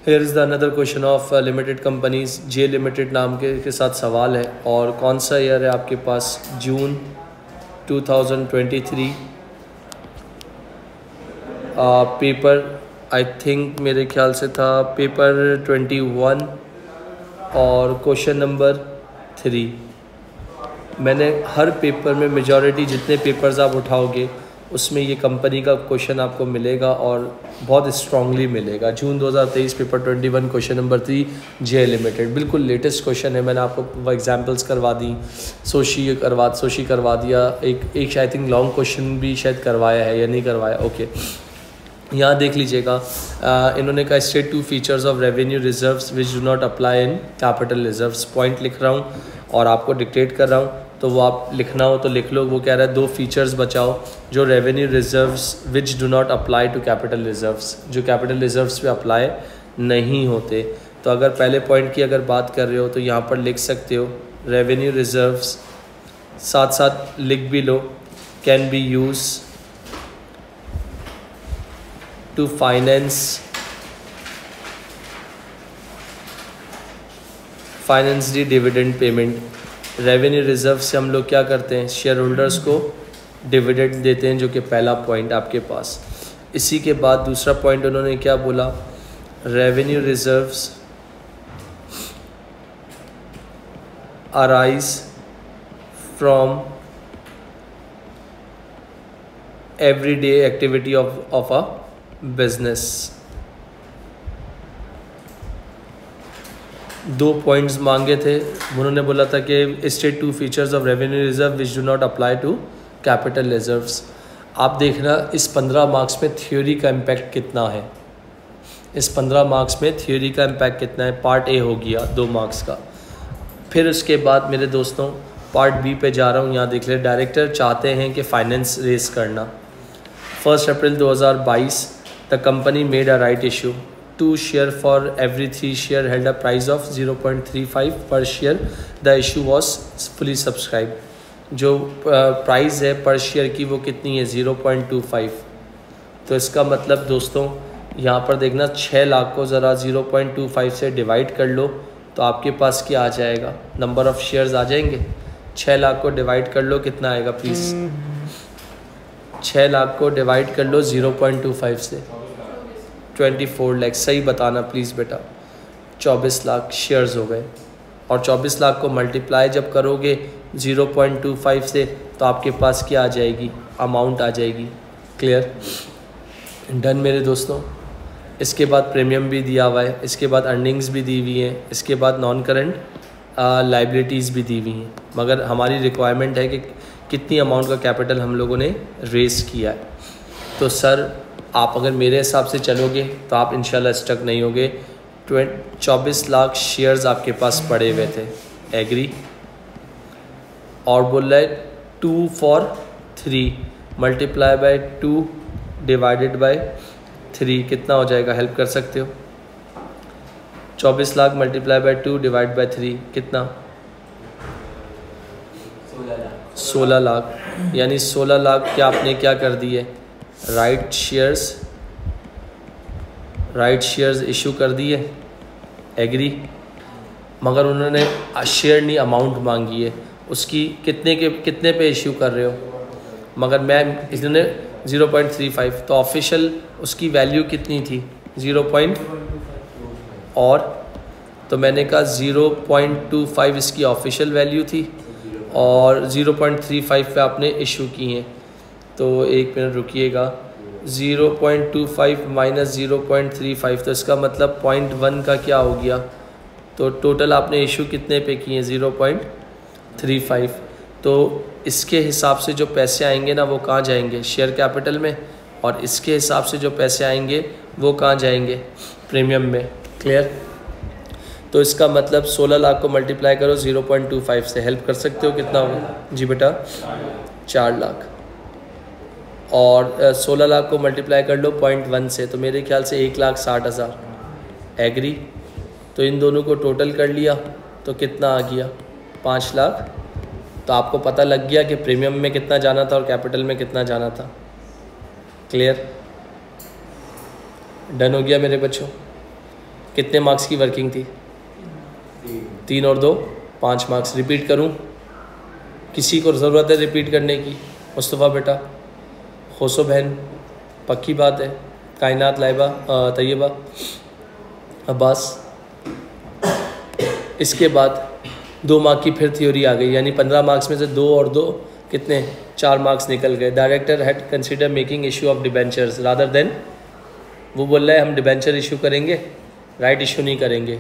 Here is the another question of limited companies. J limited नाम के साथ सवाल है और कौन सा ईयर है आपके पास? जून 2023। पेपर आई थिंक मेरे ख्याल से था पेपर 21 और क्वेश्चन नंबर 3। मैंने हर पेपर में मेजॉरिटी जितने पेपर्स आप उठाओगे उसमें ये कंपनी का क्वेश्चन आपको मिलेगा और बहुत स्ट्रांगली मिलेगा। जून 2023 पेपर 21 क्वेश्चन नंबर 3 जे लिमिटेड, बिल्कुल लेटेस्ट क्वेश्चन है। मैंने आपको एग्जांपल्स करवा दी, सोशी करवा दिया, एक आई थिंक लॉन्ग क्वेश्चन भी शायद करवाया है या नहीं करवाया। ओके, यहाँ देख लीजिएगा। इन्होंने कहा state 2 features of revenue reserves which do not apply in capital reserves. Point लिख रहा हूँ और आपको डिक्टेट कर रहा हूँ, तो वो आप लिखना हो तो लिख लो। वो कह रहा है 2 फीचर्स बचाओ जो revenue reserves which do not apply to capital reserves, जो कैपिटल रिजर्व्स पे अप्लाई नहीं होते। तो अगर पहले पॉइंट की अगर बात कर रहे हो तो यहाँ पर लिख सकते हो रेवेन्यू रिजर्व्स, साथ साथ लिख भी लो can be used to finance the dividend payment. Revenue reserve से हम लोग क्या करते हैं? शेयर होल्डर्स को डिविडेंड देते हैं, जो कि पहला पॉइंट आपके पास। इसी के बाद दूसरा पॉइंट उन्होंने क्या बोला? Revenue reserves arise from everyday activity of a business. 2 points मांगे थे। उन्होंने बोला था कि state 2 features of revenue reserve which do not apply to capital reserves. आप देखना इस 15 मार्क्स में थ्योरी का इम्पैक्ट कितना है। इस 15 मार्क्स में थ्योरी का इम्पैक्ट कितना है? पार्ट ए हो गया 2 मार्क्स का। फिर उसके बाद मेरे दोस्तों पार्ट बी पे जा रहा हूँ। यहाँ देख ले, डायरेक्टर चाहते हैं कि फाइनेंस रेस करना। 1 अप्रैल 2022 the company made a right issue 2 share for every 3 share held a price of 0.35 per share. The issue was fully subscribed. जो प्राइस है पर शेयर की वो कितनी है? 0.25। तो इसका मतलब दोस्तों यहाँ पर देखना 6 लाख को ज़रा 0.25 से डिवाइड कर लो तो आपके पास क्या आ जाएगा? नंबर ऑफ़ शेयर्स आ जाएंगे। 6 लाख को डिवाइड कर लो, कितना आएगा प्लीज़? 6 लाख को डिवाइड कर लो 0.25 से, 24 लाख। सही बताना प्लीज़ बेटा। 24 लाख शेयर्स हो गए और 24 लाख को मल्टीप्लाई जब करोगे 0.25 से तो आपके पास क्या आ जाएगी? अमाउंट आ जाएगी। क्लियर? डन मेरे दोस्तों। इसके बाद प्रीमियम भी दिया हुआ है, इसके बाद अर्निंग्स भी दी हुई हैं, इसके बाद नॉन करंट लाइबिलिटीज़ भी दी हुई हैं। मगर हमारी रिक्वायरमेंट है कि कितनी अमाउंट का कैपिटल हम लोगों ने रेस किया है। तो सर आप अगर मेरे हिसाब से चलोगे तो आप इंशाल्लाह स्टक नहीं होगे। 24 लाख शेयर्स आपके पास पड़े हुए थे, एग्री? और बोल रहा है 2 for 3 multiply by 2 divided by 3 कितना हो जाएगा? हेल्प कर सकते हो? 24 lakh multiply by 2 divide by 3 कितना? 16 लाख। यानी 16 लाख क्या आपने क्या कर दिए? राइट शेयर्स इशू कर दिए, एग्री? मगर उन्होंने शेयर नहीं अमाउंट मांगी है। उसकी कितने पे इशू कर रहे हो? मगर मैं इन्होंने 0.35 तो ऑफिशियल उसकी वैल्यू कितनी थी? 0. और तो मैंने कहा 0.25 इसकी ऑफिशियल वैल्यू थी और 0.35 पे आपने इशू की हैं। तो 1 मिनट रुकिएगा। 0.25 माइनस 0.35 तो इसका मतलब 0.1 का क्या हो गया? तो टोटल आपने इशू कितने पे किए? 0.35। तो इसके हिसाब से जो पैसे आएंगे ना वो कहाँ जाएंगे? शेयर कैपिटल में। और इसके हिसाब से जो पैसे आएंगे वो कहाँ जाएंगे? प्रीमियम में। क्लियर? तो इसका मतलब 16 लाख को मल्टीप्लाई करो 0.25 से। हेल्प कर सकते हो? कितना होगा? जी बेटा 4 लाख। और 16 लाख को मल्टीप्लाई कर लो 0.1 से तो मेरे ख्याल से 1,60,000, एग्री? तो इन दोनों को टोटल कर लिया तो कितना आ गया? 5 लाख। तो आपको पता लग गया कि प्रीमियम में कितना जाना था और कैपिटल में कितना जाना था। क्लियर? डन हो गया मेरे बच्चों? कितने मार्क्स की वर्किंग थी? 3 और 2 5 मार्क्स। रिपीट करूं? किसी को ज़रूरत है रिपीट करने की? मुस्तफ़ा बेटा, खोसो बहन, पक्की बात है? कायनात, लाइबा, तैयबा, अब्बास। इसके बाद 2 मार्क की फिर थ्योरी आ गई, यानी 15 मार्क्स में से 2 और 2 कितने? 4 मार्क्स निकल गए। Director had consider making issue of debentures rather than, वो बोल रहा है हम डिबेंचर इशू करेंगे, राइट इशू नहीं करेंगे।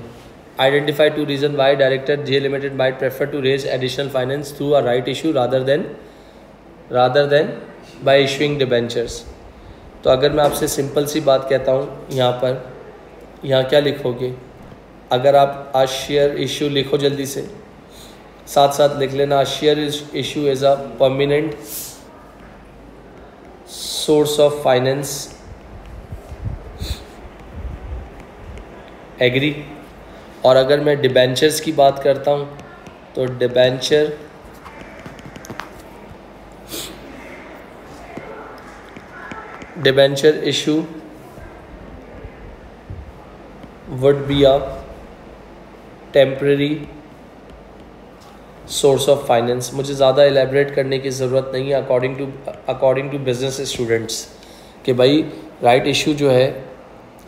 Identify 2 reason why director J limited might prefer to raise additional finance through a right issue rather than by issuing debentures. तो अगर मैं आपसे सिंपल सी बात कहता हूँ यहाँ क्या लिखोगे? अगर आप आज शेयर इशू लिखो, जल्दी से साथ साथ लिख लेना, share issue is a permanent source of finance, agree. और अगर मैं डिबेंचर्स की बात करता हूँ तो debenture issue would be a temporary source of finance. मुझे ज़्यादा एलेबरेट करने की ज़रूरत नहीं है अकॉर्डिंग टू बिजनेस स्टूडेंट्स कि भाई राइट इशू जो है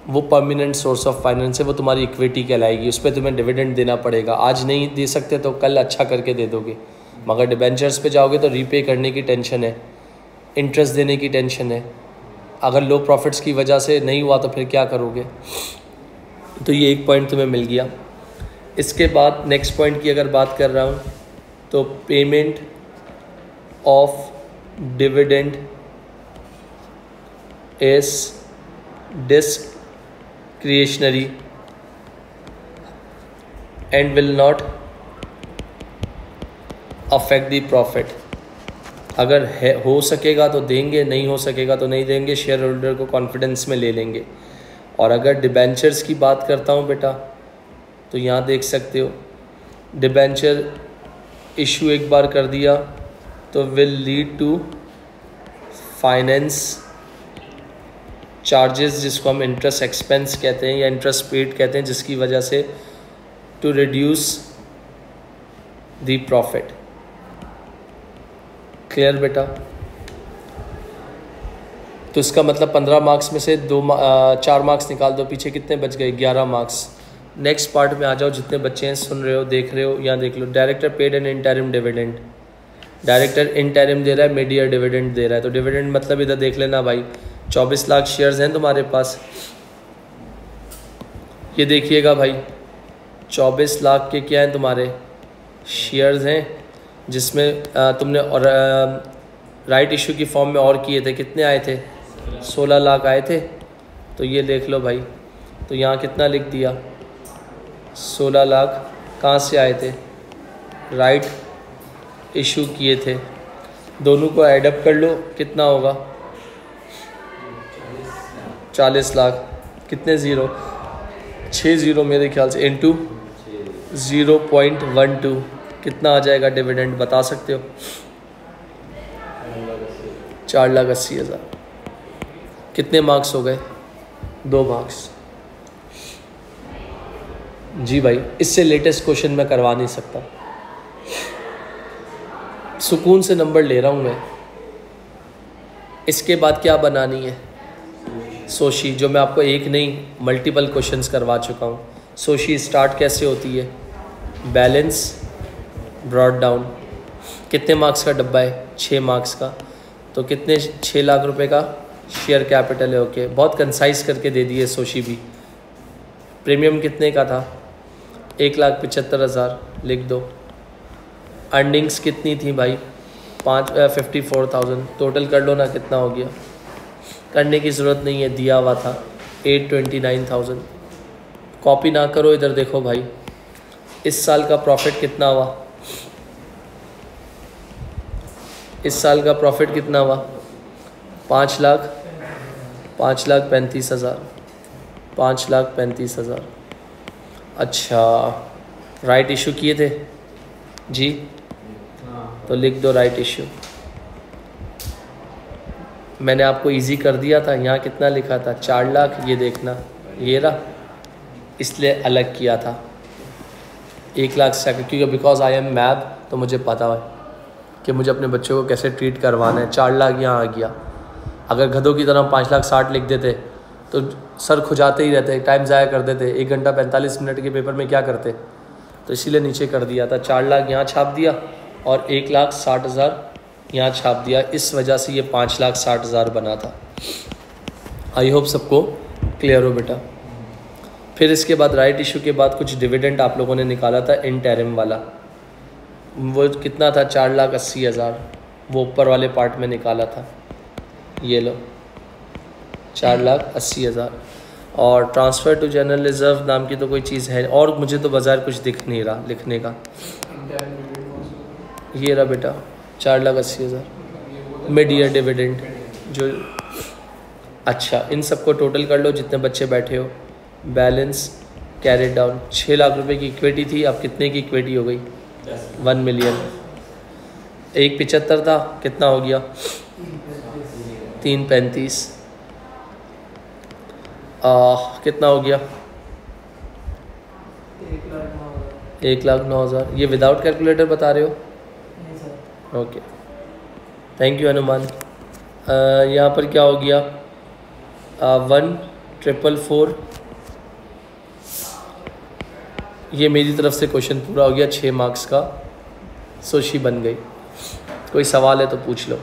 वो परमानेंट सोर्स ऑफ फाइनेंस है, वो तुम्हारी इक्विटी कहलाएगी, उस पर तुम्हें डिविडेंड देना पड़ेगा। आज नहीं दे सकते तो कल अच्छा करके दे दोगे, मगर डिबेंचर्स पे जाओगे तो रीपे करने की टेंशन है, इंटरेस्ट देने की टेंशन है। अगर लो प्रॉफिट्स की वजह से नहीं हुआ तो फिर क्या करोगे? तो ये एक पॉइंट तुम्हें मिल गया। इसके बाद नेक्स्ट पॉइंट की अगर बात कर रहा हूँ तो payment of dividend is discretionary and will not affect the profit। अगर हो सकेगा तो देंगे, नहीं हो सकेगा तो नहीं देंगे, शेयर होल्डर को कॉन्फिडेंस में ले लेंगे। और अगर डिबेंचर्स की बात करता हूँ बेटा, तो यहाँ देख सकते हो डिबेंचर इशू एक बार कर दिया तो will lead to finance charges, जिसको हम इंटरेस्ट एक्सपेंस कहते हैं या इंटरेस्ट पेड कहते हैं, जिसकी वजह से to reduce the profit. Clear बेटा? तो इसका मतलब 15 मार्क्स में से 4 मार्क्स निकाल दो, पीछे कितने बच गए? 11 मार्क्स। नेक्स्ट पार्ट में आ जाओ, जितने बच्चे हैं सुन रहे हो, देख रहे हो, यहाँ देख लो। Director paid an interim dividend. Director interim दे रहा है, मिड ईयर डिविडेंड दे रहा है। तो डिविडेंड मतलब इधर देख लेना भाई, 24 लाख शेयर्स हैं तुम्हारे पास, ये देखिएगा भाई 24 लाख के क्या हैं तुम्हारे शेयर्स हैं, जिसमें तुमने और राइट इशू की फॉर्म में और किए थे, कितने आए थे? 16 लाख आए थे। तो ये देख लो भाई, तो यहाँ कितना लिख दिया? 16 लाख कहाँ से आए थे? राइट इशू किए थे। दोनों को ऐडअप कर लो, कितना होगा? 40 लाख। कितने ज़ीरो? 6 ज़ीरो मेरे ख्याल से, इनटू 0.12 कितना आ जाएगा डिविडेंड, बता सकते हो? 4,80,000। कितने मार्क्स हो गए? 2 मार्क्स। जी भाई, इससे लेटेस्ट क्वेश्चन मैं करवा नहीं सकता, सुकून से नंबर ले रहा हूँ मैं। इसके बाद क्या बनानी है? सोशी, जो मैं आपको एक नहीं मल्टीपल क्वेश्चंस करवा चुका हूँ। सोशी स्टार्ट कैसे होती है? Balance brought down. कितने मार्क्स का डब्बा है? 6 मार्क्स का। तो कितने? 6 लाख रुपए का शेयर कैपिटल है। ओके, बहुत कंसाइज करके दे दिए सोशी भी। प्रीमियम कितने का था? 1,75,000 लिख दो। अर्निंग्स कितनी थी भाई? 54,000। टोटल कर लो ना, कितना हो गया? करने की ज़रूरत नहीं है, दिया हुआ था 829,000। कॉपी ना करो, इधर देखो भाई, इस साल का प्रॉफिट कितना हुआ? इस साल का प्रॉफिट कितना हुआ? 5,35,000। 5,35,000। अच्छा, राइट इशू किए थे जी, तो लिख दो राइट इशू। मैंने आपको इजी कर दिया था, यहाँ कितना लिखा था? 4 लाख। ये देखना, ये रहा इसलिए अलग किया था 1 लाख से, क्योंकि बिकॉज आई एम मैथ, तो मुझे पता है कि मुझे अपने बच्चों को कैसे ट्रीट करवाना है। 4 लाख यहाँ आ गया। अगर गधों की तरह 5,60,000 लिख देते तो सर खुजाते ही रहते, टाइम ज़ाया कर देते। 1 घंटा 45 मिनट के पेपर में क्या करते, तो इसीलिए नीचे कर दिया था। 4 लाख यहाँ छाप दिया और 1,60,000 यहाँ छाप दिया। इस वजह से ये 5,60,000 बना था। आई होप सबको क्लियर हो बेटा। फिर इसके बाद राइट इशू के बाद कुछ डिविडेंड आप लोगों ने निकाला था इंटरिम वाला, वो कितना था 4,80,000, वो ऊपर वाले पार्ट में निकाला था। ये लो 4,80,000। और ट्रांसफ़र टू जनरल रिजर्व नाम की तो कोई चीज़ है, और मुझे तो बाज़ार कुछ दिख नहीं रहा लिखने का। ये रहा बेटा 4,80,000 मिड ईयर डिविडेंड जो। अच्छा, इन सबको टोटल कर लो जितने बच्चे बैठे हो। बैलेंस कैरी डाउन 6 लाख रुपए की इक्विटी थी, अब कितने की इक्विटी हो गई 1 मिलियन। 1,75 था, कितना हो गया 3,35। कितना हो गया 1,09,000। ये विदाउट कैलकुलेटर बता रहे हो? Okay, thank you Hanuman. यहाँ पर क्या हो गया 1,444। ये मेरी तरफ से क्वेश्चन पूरा हो गया, 6 मार्क्स का। सोशी बन गई। कोई सवाल है तो पूछ लो।